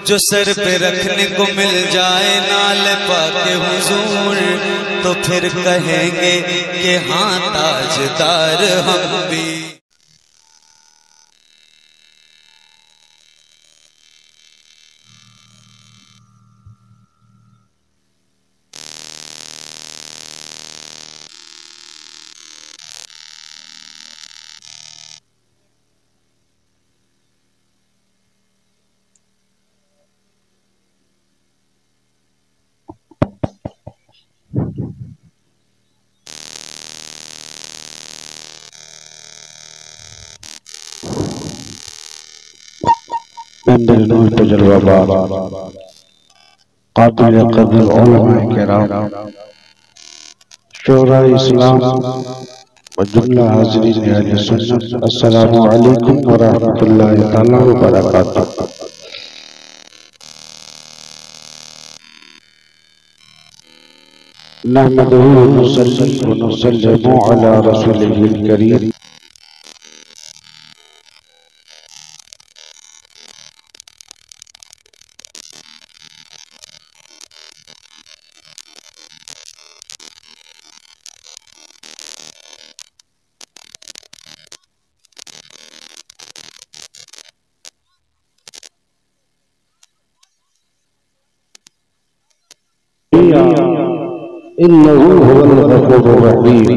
जो सर पे रखने को मिल जाए नाल पाके हुजूर, तो फिर कहेंगे कि हाँ ताजदार हम भी। तजुर्बा काबिल कदर उलमा किराम शोरा इस्लाम व जुमला हाज़रीन अहले सुन्नत, अस्सलामु अलैकुम व रहमतुल्लाहि तआला व बरकातुहू। नहमदुहु व नुसल्ली व नुसल्लिमु अला रसूलिहिल करीम। इन्नहु हुवल गफूरुर रहीम।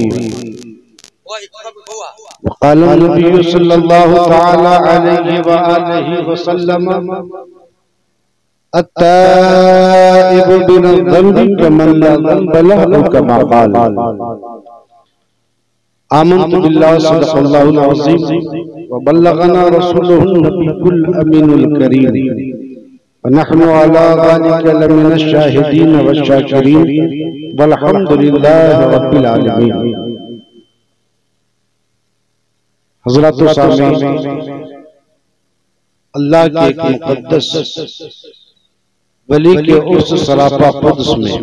क़ाल नबी सल्लल्लाहु तआला अलैहि व आलिहि वसल्लम अत्ताइबु बिन-ज़ंबि कमन ला ज़ंब लहु कमा क़ाल। आमन्तु बिल्लाहि सल्लल्लाहु अलैहि वसल्लम व बल्लगना रसूलुहुन नबियुल अमीनुल करीम व नहनु अला ज़ालिका लमिन अश-शाहिदीन वश-शाकिरीन वल्हम्दुलिल्लाहि रब्बिल आलमीन। हज़रत सामीन, अल्लाह के एक मुक़द्दस वली के उस सरापा क़ुद्स में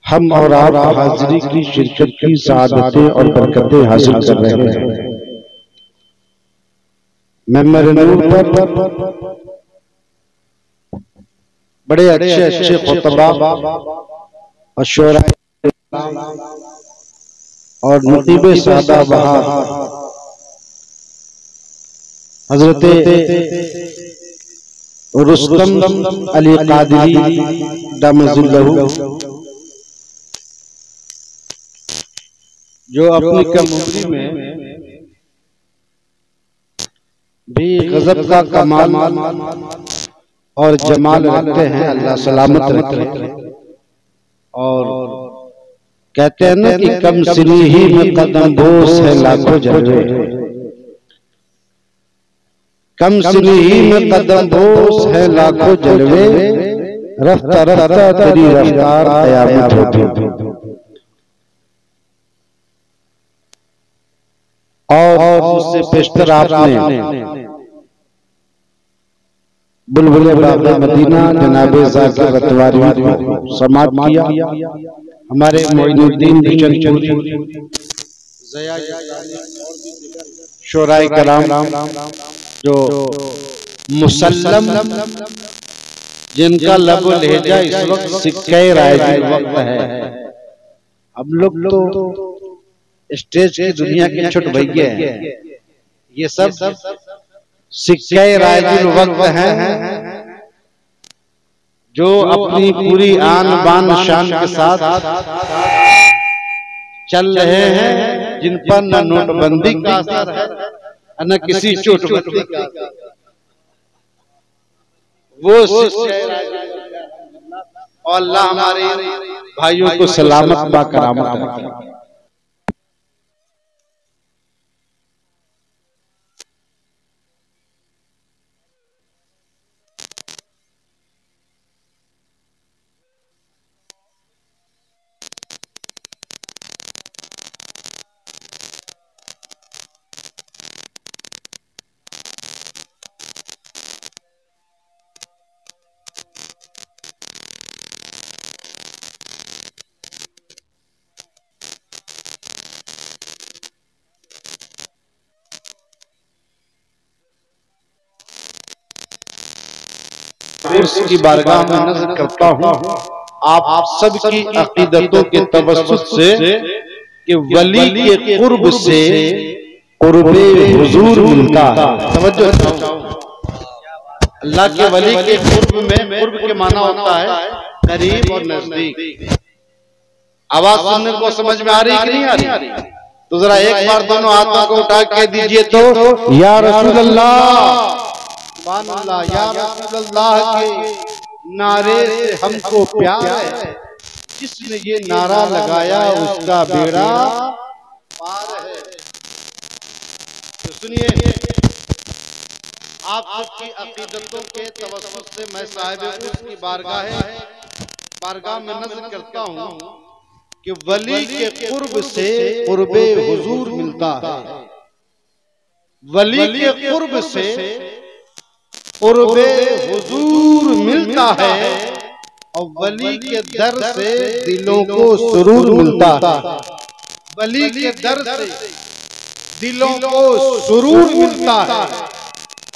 हम और आप हाज़िरी की शिरकत की सआदतें और बरकतें हासिल कर रहे हैं। मेंबर नूर पर बड़े अच्छे अच्छे खुतबा और शोरा और नतीबे सादा बहार हजरत रुस्तम अली कादरी दामजिल्लहु जो अपनी कम उम्री में भी गजब का कमाल और जमाल रखते हैं, अल्लाह सलामत रखे। और कहते हैं ना कि कम सिनी ही में कदम बोस है लाखों जलवे, कम सिनी ही में कदम बोस है लाखों जलवे, रफ्ता रफ्ता तेरी रफ्तार क़यामत होगी। और उससे पेशतर आपने बुलबुले बाग़े मदीना जनाबे ज़ाकिर रतवारी को समाअत किया। हमारे मोइनुद्दीन बिशनपुरी शोराए कराम जो मुसल्लम जिनका लब लहजा इस वक्त सिक्के रायजुल वक्त है। हम लोग तो स्टेज की दुनिया के छोट भैये हैं, ये सब सिक्के रायजुल वक्त हैं जो अपनी पूरी आन बान शान के साथ चल रहे हैं, जिन पर न नोटबंदी का असर है न किसी चोटबंदी का। वो सिक्के और अल्लाह हमारे भाइयों को सलामत बा करामत रखे। उर्स की बारगाह में नज़र करता हूँ आप सबकी अकीदतों के तवस्सुत से कि वली के कुर्ब से कुर्बे हुजूर मिलता है। तवज्जो, अल्लाह के वली के कुर्ब में, कुर्ब के माना होता है करीब और नजदीक। आवाज सुनने को समझ में आ रही कि नहीं आ रही? तो जरा एक बार दोनों हाथों को उठा के दीजिए तो या रसूल अल्लाह, सुभान अल्लाह, या रसूल अल्लाह के नारे से हमको प्यार है। जिसने ये नारा लगाया उसका बेड़ा पार है। तो सुनिए, आप सबकी अकीदतों के तवस्सुत से मैं साहिब उर्स की बारगाह में नज़र करता हूँ कि वली के कुर्ब से कुर्बे हुजूर मिलता है। वली के कुर्ब से कुर्बे हुजूर मिलता है और वली के दर से दिलों को सुरूर मिलता है। वली के दर से दिलों को सुरूर मिलता है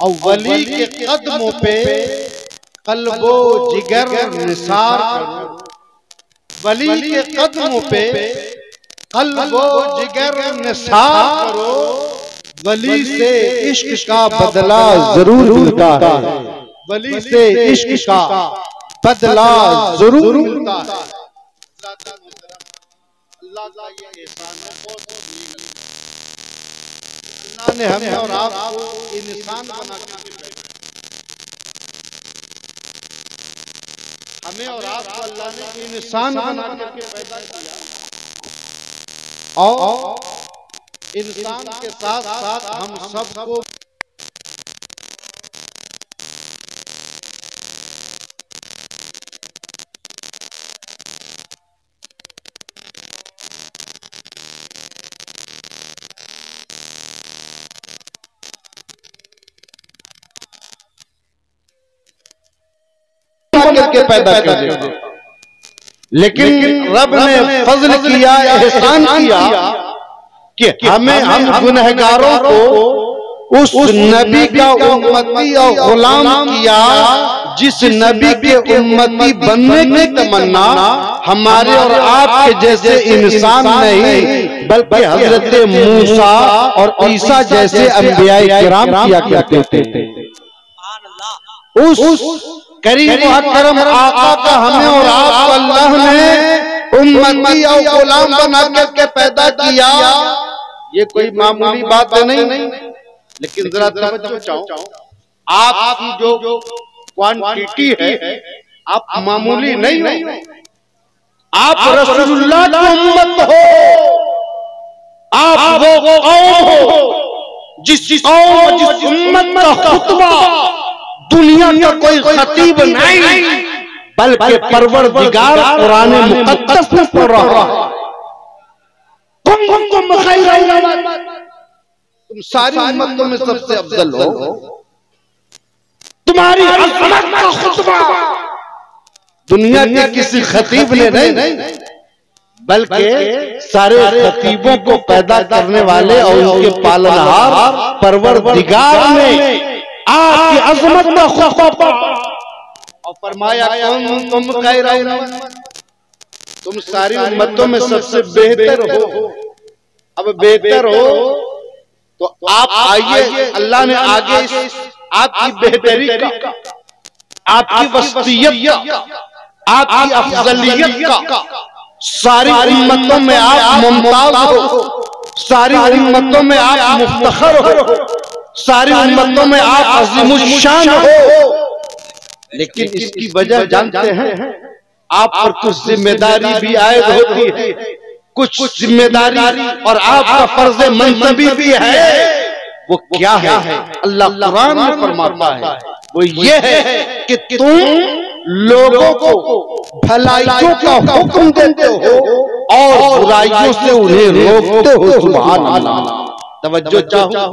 और वली के कदमों पे कल्बो जिगर निसार करो। वली के कदमों पे कल्बो जिगर निसार करो। वली से इश्क का बदला जरूर मिलता है। वली से इश्क का बदला जरूर मिलता है। अल्लाह का ये एहसान है, बहुत अल्लाह ने हमें और आपको इंसान बना के हमें और आपको अल्लाह ने इंसान बना करके पैदा किया और इंसान के साथ साथ हम सबको करके पैदा कर दिया। लेकिन रब ने फजल किया, एहसान किया कि हमें, हम गुनहगारों को उस नबी का उम्मती और गुलाम किया जिस नबी के उम्मती बनने की तमन्ना हमारे और आपके जैसे इंसान नहीं बल्कि हजरत मूसा और ईसा जैसे अंबियाए किराम किया करते थे। उस करीम अकरम आका का हमें और आपको अल्लाह ने उम्मती और गुलाम बना करके पैदा किया। ये कोई मामूली बात नहीं, लेकिन जरा तवज्जो चाहो, आपकी जो क्वांटिटी है आप मामूली नहीं हो। आप रसूलुल्लाह की उम्मत हो। आप वो कौम हो जिस उम्मत का खुतबा दुनिया का कोई खतीब नहीं बल्कि परवरदिगार कुरान मुक़द्दस में पढ़ रहा है। तुम सारी उम्मतों में सबसे अफजल हो। तुम्हारी अज़मत का खुतबा दुनिया के किसी खतीब ने नहीं बल्कि सारे खतीबों को पैदा करने वाले और उनके पालनहार परवरदिगार ने आपकी अज़मत का खुतबा और फरमाया तुम तुम सारी उम्मतों में सबसे बेहतर हो। अब बेहतर हो तो आप आइए, अल्लाह ने आगे आपकी बेहतरी का, आपकी वस्तियत का, आपकी अफजलियत का, सारी उम्मतों में आप मुमताज हो, सारी उम्मतों में आप मुफ्तखर हो, सारी उम्मतों में आप अज़ीमुश्शान हो। लेकिन इसकी वजह जानते हैं, आप पर कुछ जिम्मेदारी भी आयद होती है, कुछ जिम्मेदारी और आपका फर्ज मंतबी भी है। वो क्या है? अल्लाह कुरान में फरमाता है, वो ये है कि तुम लोगों को भलाइयों का हुक्म देते हो और बुराइयों से उन्हें रोकते हो। सुभान अल्लाह। तवज्जो चाहो,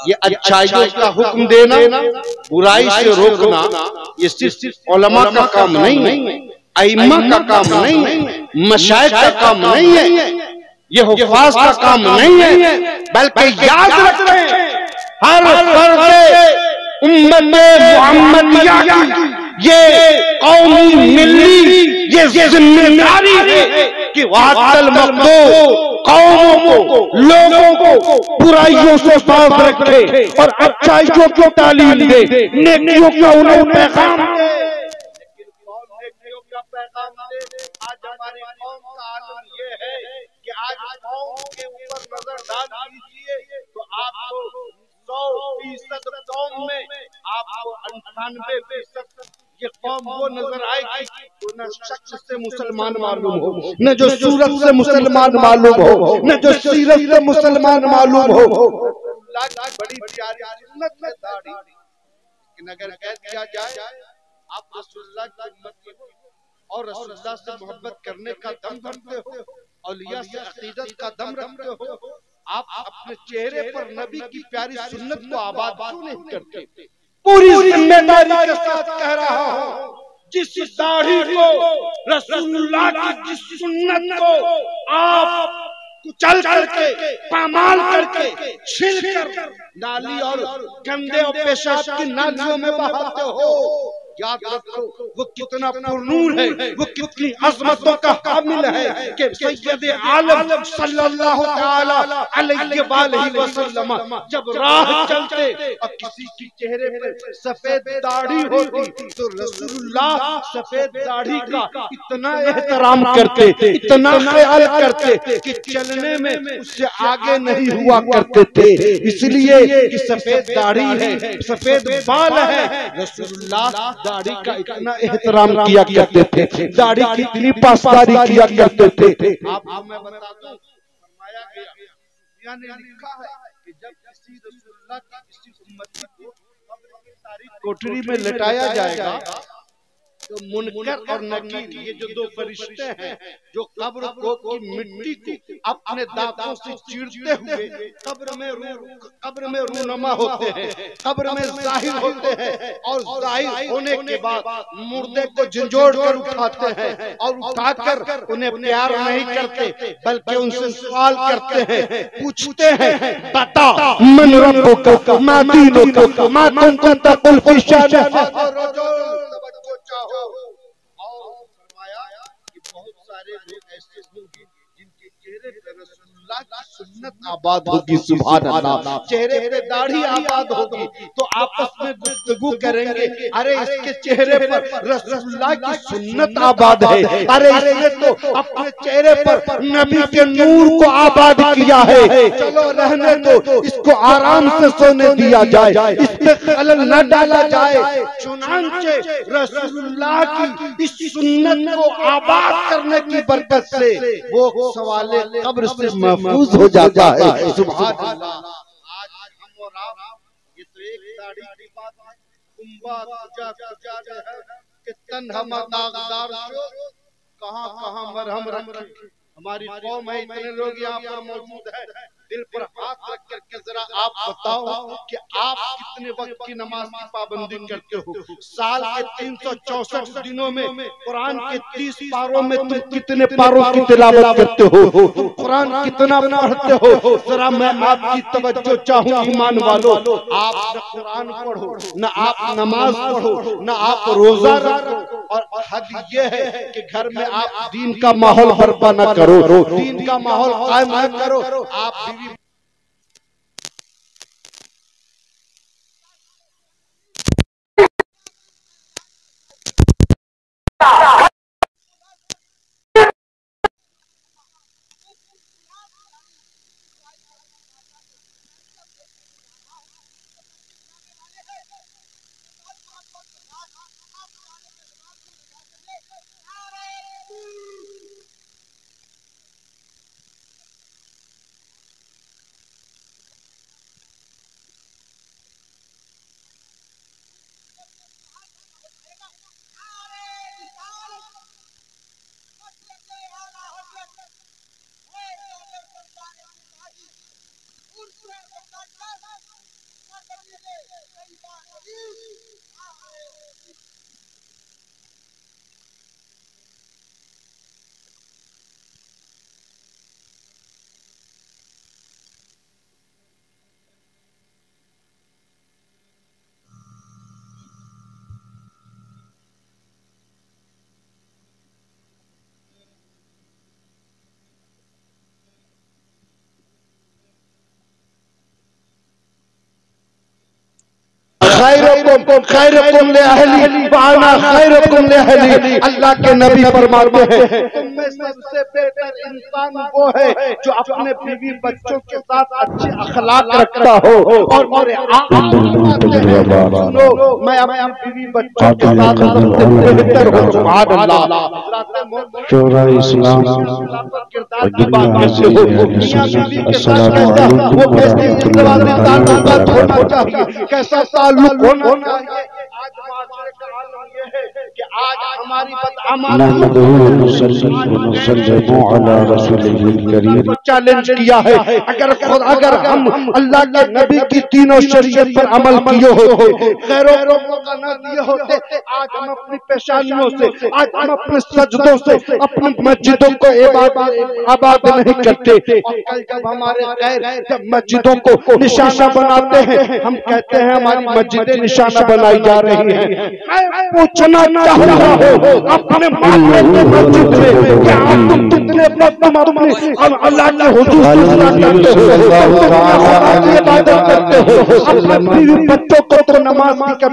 ये अच्छाइयों का हुक्म देना, बुराई से रोकना, ये सिर्फ उलमा का काम नहीं है, अइम्मा का काम नहीं है, मशाइख का काम नहीं है, ये हुफ़ाज़ का काम नहीं है, बल्कि याद रखें हर फर्द उम्मत मुहम्मदिया की ये कौमी मिली ये जिम्मेदारी है कि वातल मखदो कौमों को, लोगों को बुराइयों से बाज रखे और अच्छाइयों की तालीम दे, नेकियों का उन्हें पैगाम दे। लेकिन कौन नेकियों का पैगाम दे? आज हमारी कौम का हाल ये है कि आज कौम के ऊपर नजर डाल दीजिए तो आपको 100% कौम में आपको 98% ये कौम वो नजर आएगी तो न शख्स से मुसलमान मालूम हो, न जो सूरत से मुसलमान मालूम हो, न जो सीरत से मुसलमान मालूम हो। बड़ी प्यारी सुन्नत है दाढ़ी, लेकिन अगर कह दिया जाए आप रसूलुल्लाह की उम्मती हो और रसूलुल्लाह से मोहब्बत करने का दम रखते हो, औलिया से अकीदत का दम रखते हो, आप अपने चेहरे पर नबी की प्यारी सुन्नत को आबाद क्यों नहीं करते? पूरी जिम्मेदारी के साथ कह रहा हूं, जिस दाढ़ी को, रसूलुल्लाह की जिस सुन्नत को आप कुचल करके, पामाल करके, छिल कर नाली और गंदे और पेशाब की नालियों में बहाते हो, याद रखो वो कितना पुरनूर है, वो कितनी अजमतों का हामिल है कि सैयद आलम सल्लल्लाहु तआला अलैहि वसल्लम जब राह चलते और किसी के चेहरे पर सफेद दाढ़ी होती तो रसूलुल्लाह सफेद दाढ़ी का इतना एहतराम करते, इतना ख्याल करते कि चलने में उससे आगे नहीं हुआ करते थे, इसलिए कि सफेद दाढ़ी है, सफेद बाल है। रसूलुल्लाह दाढ़ी का इतना एहतराम किया करते थे, दाढ़ी की इतनी पासदारी किया करते थे। आपको मैं बता दूं, फरमाया गया ने लिखा है कि जब किसी रसूलुल्लाह की किसी उम्मती को कब्र की तारीख कोठरी में लटाया जाएगा तो मुनकर और नकीर ये जो दो फरिश्ते हैं जो कब्र को की मिट्टी को अपने दांतों से चीरते हुए कब्र में रूनमा होते हैं, कब्र में जाहिर होते हैं और जाहिर होने के बाद मुर्दे को झंझोड़ कर उठाते हैं और उठाकर उन्हें प्यार नहीं करते बल्कि उनसे सवाल करते हैं, पूछते हैं, बता मन रब्बुका मा दीनुका मा कुंता कुल फी शान चाहो। और फरमाया कि बहुत सारे लोग ऐसे होंगे जिनके चेहरे पे रसूलुल्लाह की सुन्नत आबाद होगी, सुभान अल्लाह, चेहरे पे दाढ़ी आबाद होगी तो आपस में गुफ्तगू करेंगे, अरे इसके चेहरे पर रसूलुल्लाह की सुन्नत आबाद है, अरे इसने तो अपने चेहरे पर नबी के नूर को आबाद किया है, चलो रहने दो, इसको आराम से सोने दिया जाए, इस पे खलल न डाला जाए। चुनांचे रसूलुल्लाह की इस सुन्नत को आबाद करने की बरकत से वो सवाले कब्र से महफूज हो जाता है, सुभान अल्लाह। आज हम और आप ये तो एक दाढ़ी की बात है, कुंबा कुजा कुजा है कि तन हम दागदार शो कहां मरहम रखे। हमारी कौम है, इतने लोग यहाँ पर मौजूद है, दिल पर हाथ रख करके जरा आप बताओ कि आप कितने वक्त की नमाज की पाबंदी करते हो? साल के 364 दिनों में कुरान के 30 पारों में तुम कितने पारों की तिलावत करते हो? तुम कुरान कितना पढ़ते हो? जरा मैं आपकी तवज्जो चाहूं ईमान वालों, आप न कुरान पढ़ो, न आप नमाज पढ़ो, न आप रोजा रखो, और हद ये है कि घर में आप दीन का माहौल बर्पा न करो, दीन का माहौल कायम न करो, आप बीवी खैरुकुम खैरुकुम ले अहली व अना खैरुकुम ले अहली। अल्लाह के नबी फरमाते हैं तुम में सबसे बेहतर इंसान वो है जो अपने बीवी बच्चों के साथ अच्छे अखलाक रखता हो। और मेरे आका फरमाते हैं सुनो मैं अपनी बीवी बच्चों के साथ सबसे बेहतर हूँ। सुभान अल्लाह। शोरा इस्लाम कैसा ताल्लुक होना चाहिए। आज हमारी चैलेंज किया है अगर हम अल्लाह के नबी की तीनों शरीयत पर अमल किए होते, गैरों को न दिए होते, आज हम अपनी पेशानियों से, आज हम अपने सजदों से अपनी मस्जिदों को आबाद नहीं करते। और कल जब हमारे गैर जब मस्जिदों को निशाना बनाते हैं, हम कहते हैं हमारी मस्जिदें निशाना बनाई जा रही हैं। मैं पूछना चाहता हूँ अपने मोहल्ले के मस्जिद में क्या आप कितने वक्त अपने अल्लाह के हुजूर इबादत करते हो? अपने बीवी बच्चों को तो नमाज की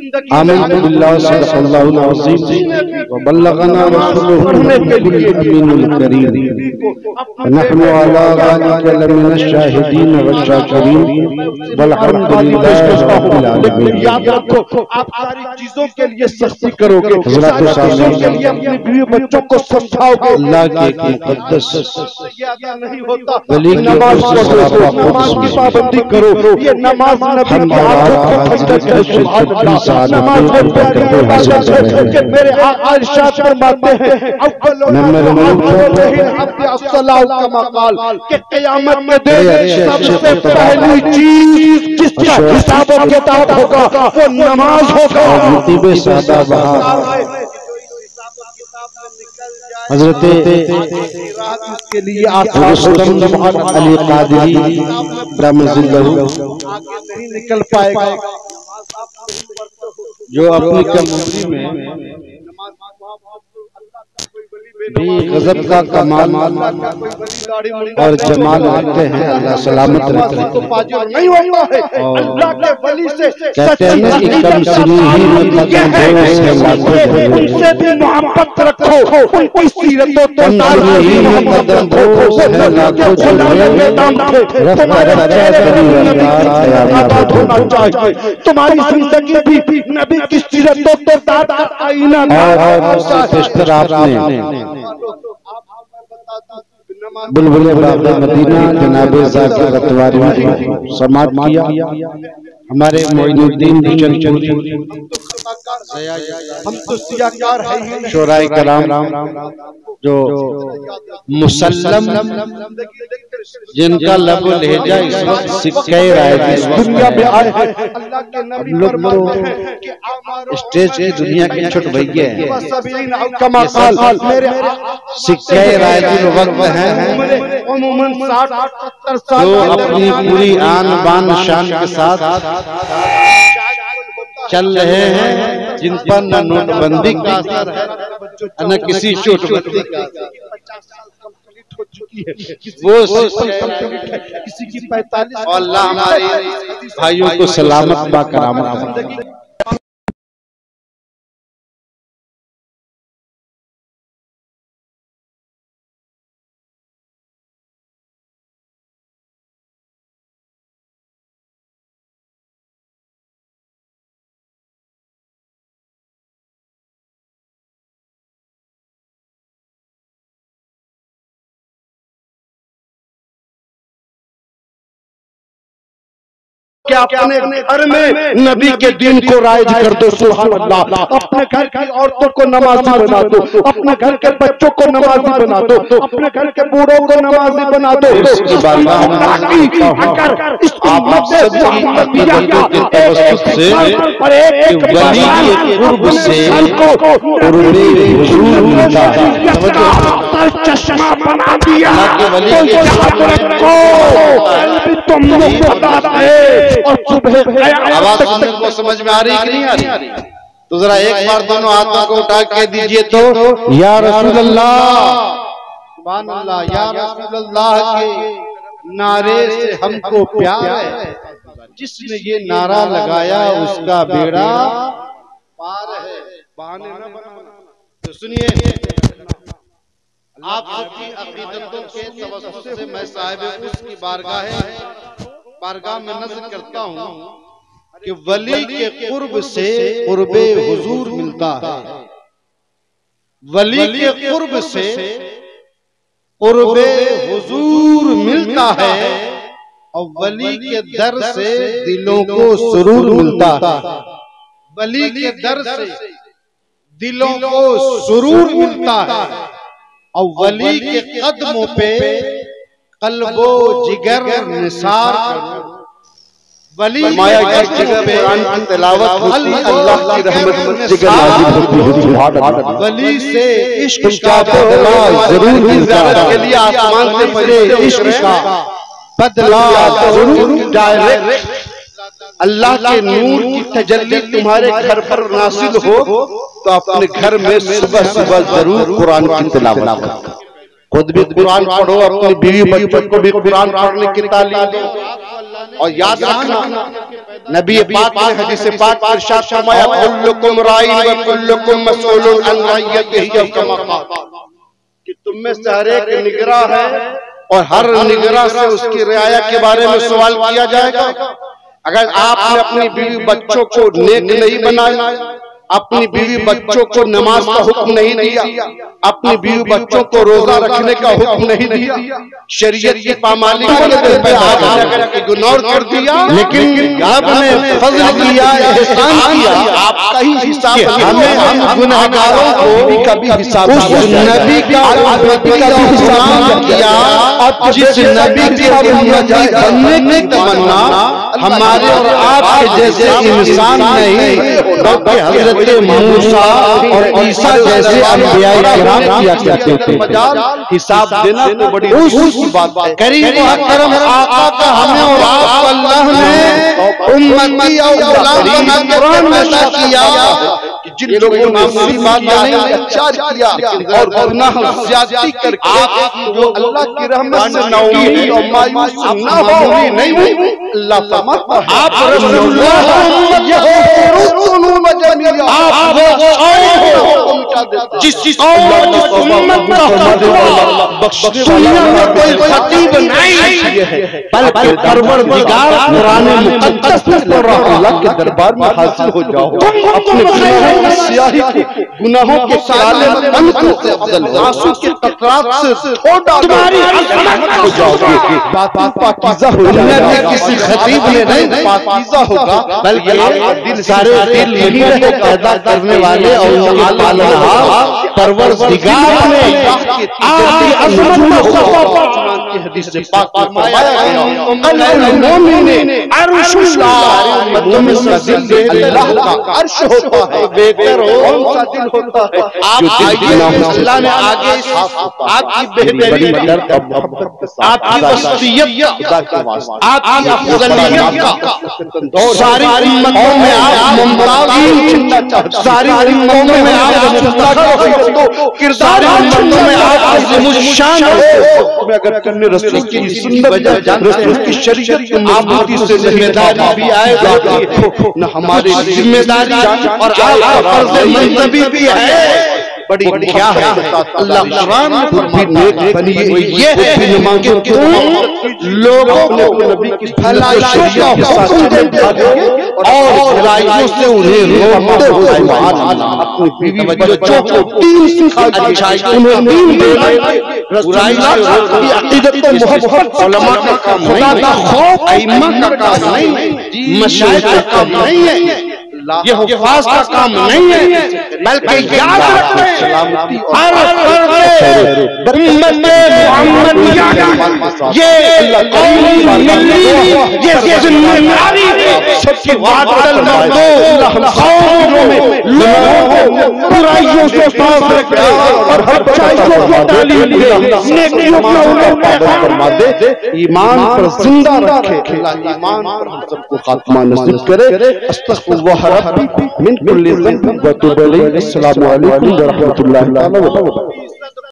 कभी आमिन बिल्लाह सल्लल्लाहु अलैहि वसल्लम व बल्लगना रसूलुहुल अमीनुल करीम नहनु अला ज़ालिका लमिनश शाहिदीन व शाकिरीन वल्हम्दुलिल्लाहि रब्बिल आलमीन। याद रखो आप सारी चीजों के लिए सख्ती करोगे, सारी चीजों के लिए अपने बीवी बच्चों को समझाओगे। अल्लाह के मुकद्दस नहीं होता वली नमाज पढ़ो, नमाज की पाबंदी करो। ये नमाज नबी की आंखों को ठंडक है। सुभान अल्लाह। नमाज में प्यारी इबादत है कि मेरे आका इरशाद फरमाते हैं कि क़यामत में सबसे पहली चीज जिसका हिसाब और किताब होगा वो नमाज होगा। हजरत के लिए अली कादरी नहीं निकल पाएगा जो अपनी कम उम्री में भी गजब का कमाल और जमाल रखते हैं। अल्लाह सलामत रखे। नहीं होता है अल्लाह के वली से कहते हैं कि कम सुनी ही उनसे भी मोहब्बत रखो, उनकी सीरतों तुम्हारी जिंदगी भी नबी की सीरतों तो आईना बुलबुल मदीना जनाब ज़ाकिर रतवारी समात किया। हमारे मोइनुद्दीन हम तो सियाकार हैं शोराए कराम जो मुसल्लम जिनका लब लहजा इस वक्त सिक्के राय दुनिया में आए हैं। अल्लाह के नबी लोग तो स्टेज की दुनिया के छोट भैया हैं। सिक्के राय वक्त हैं जो अपनी पूरी आन बान शान के साथ चल रहे हैं, जिन पर न नोटबंदी का असर है न किसी चोटबंदी का वो किसी की 45 और अल्लाह हमारे भाइयों को सलामत बाकरामत। क्या अपने घर में नबी के दिन को राइज कर दो। सुभान अल्लाह। अपने घर की औरतों को नमाजी बना दो, अपने घर के बच्चों को नमाजी बना दो, अपने घर के बूढ़ों को नमाजी बना दो। चश्मा बना दिया और आवाज सुनने को समझ में आ रही कि नहीं आ रही? तो जरा एक बार दोनों हाथों को उठा के दीजिए तो या रसूल अल्लाह। सुभान अल्लाह, या रसूल अल्लाह के नारे से हमको प्यार है, जिसने ये नारा लगाया उसका बेड़ा पार है। बहाने न बनाना। तो सुनिए, आप सबकी अकीदतों के तवज्जुह से मैं साहिब उसकी बारगाह में नज़र करता हूँ कि वली के कुर्ब से कुर्बे हुजूर मिलता है, वली के कुर्ब से कुर्बे हुजूर मिलता है, और वली के दर से दिलों को सुरूर मिलता है। वली के दर से दिलों को सुरूर मिलता है, और वली के कदमों पे कल्बो जिगर निसार करो। वली के कुरान की तिलावत होती, अल्लाह की रहमत जिगर नाज़िल होती। वली से इश्क का बदला जरूर मिलता है, के लिए आसमान से फरिश्ते इश्क का बदला जरूर। डायरेक्ट अल्लाह के नूर की तजल्ली तुम्हारे घर पर नासिल हो तो अपने घर में सुबह सुबह जरूर कुरान की तिलावत करो। खुद भी कुरान पढ़ो, अपनी बीवी बच्चों को भी कुरान पढ़ने की तालीम दो। और याद रखना, नबी पाक ने हदीस पाक में इरशाद फरमाया, कुल्लुकुम राइन व कुल्लुकुम मसऊलुन अन रइयतिही, कि तुम में से हर एक निगराह है और हर निगराह से उसकी रियाया के बारे में सवाल किया जाएगा। अगर आपने अपनी बीवी बच्चों को नेक नहीं बनाया, अपनी बीवी बच्चों को नमाज का हुक्म नहीं दिया, अपनी बीवी बच्चों को रोजा रखने का हुक्म नहीं दिया, शरीयत की पामाली पे आपने अगर इग्नोर कर दिया, लेकिन आपने फज़्ल किया, एहसान किया, आपका ही हिसाब। हम गुनाहगारों को कभी हिसाब नबी का हिसाब किया, और जिस नबी की बनने की तमन्ना हमारे और आपके जैसे इंसान नहीं, बल्कि हज़रत मूसा और ईसा जैसे अंबियाए किराम किया करते थे। हिसाब देना तो बड़ी की बात है। करीम अकरम आका का हमें और आपको अल्लाह ने उम्मती और गुलाम बना के कुरान में अता किया कि जिन लोगों ने मामूली बात नहीं अच्छा किया और गुनाह ज़्यादती करके जो अल्लाह की रहमत से नाउमीद और मायूस ना हो, नहीं अल्लाह फरमाता है आप रसूलुल्लाह आप वो जिस उम्मत दुनिया में कोई खतीब नहीं है, बल्कि परवरदिगार कुरान मुक़द्दस में पढ़ रहा अल्लाह के दरबार में हाजिर हो जाओ। अपने गुनाहों की स्याही को, गुनाहों के काले पन्नों से अफजल आंसू के कतरात से थोड़ा तुम्हारी हो जाओगे। पाकीज़ा हो जाएगा। किसी खतीब ने नहीं पाकीज़ा होगा, बल्कि दिल सारे दिल को पैदा करने वाले और उनके पालनहार परवरदिगार ने आपकी अज़मत की हदीस से पाक फरमाया है, अल मोमिन अर्शुल्लाह, उम्मतों में से दिल अल्लाह का अर्श होता है। बेहतर कौन सा दिल होता है? आप आइए, अल्लाह ने आगे आपकी बेहतरी, आपकी वसीयत, आपकी अफजलियत का सारी उम्मतों में आप मुमताज़, सारी उम्मतों में आप किरदार, उम्मतों में आप मुशान हो। अगर करने रसूल की सुन्नत रसूल की शरीयत की मजबूती से जिम्मेदारी भी आएगा, न हमारी जिम्मेदारी और आपका फर्ज़ मंतबी भी है। बड़ी क्या है अल्लाह कुरान भी नेक बनिए, ये है मांगे लोगों को नबी की भलाई का हुक्म दे और बुराइयों से उन्हें रोकते हुए अपनी बीवी बच्चों को दीन सिखाइए, अच्छाई उन्हें दीन देना, बुराई से रोकना अक़ीदत और मोहब्बत उलमा का काम नहीं, खुदा का खौफ अइम्मा का काम नहीं, मशाइख का काम नहीं है, ये हुफ़ाज़ का काम नहीं है, बल्कि याद रखें हर उम्मत मुहम्मदिया ये ये जिम्मेदारी सबसे वादल में लोगों को बुराइयों से साफ रखे और हर अच्छाइयों को तालीम दे, नेकियों का उन्हें पैगाम फरमा दे, ईमान पर जिंदा रखे। ईमान पर हम सबको खात्मा नसीब करे। अस्तग़फिरुल्लाह रब्बी मिन कुल्ली ज़ंब व तूबू इलैहि। अस्सलामु अलैकुम व रहमतुल्लाहि व बरकातहू।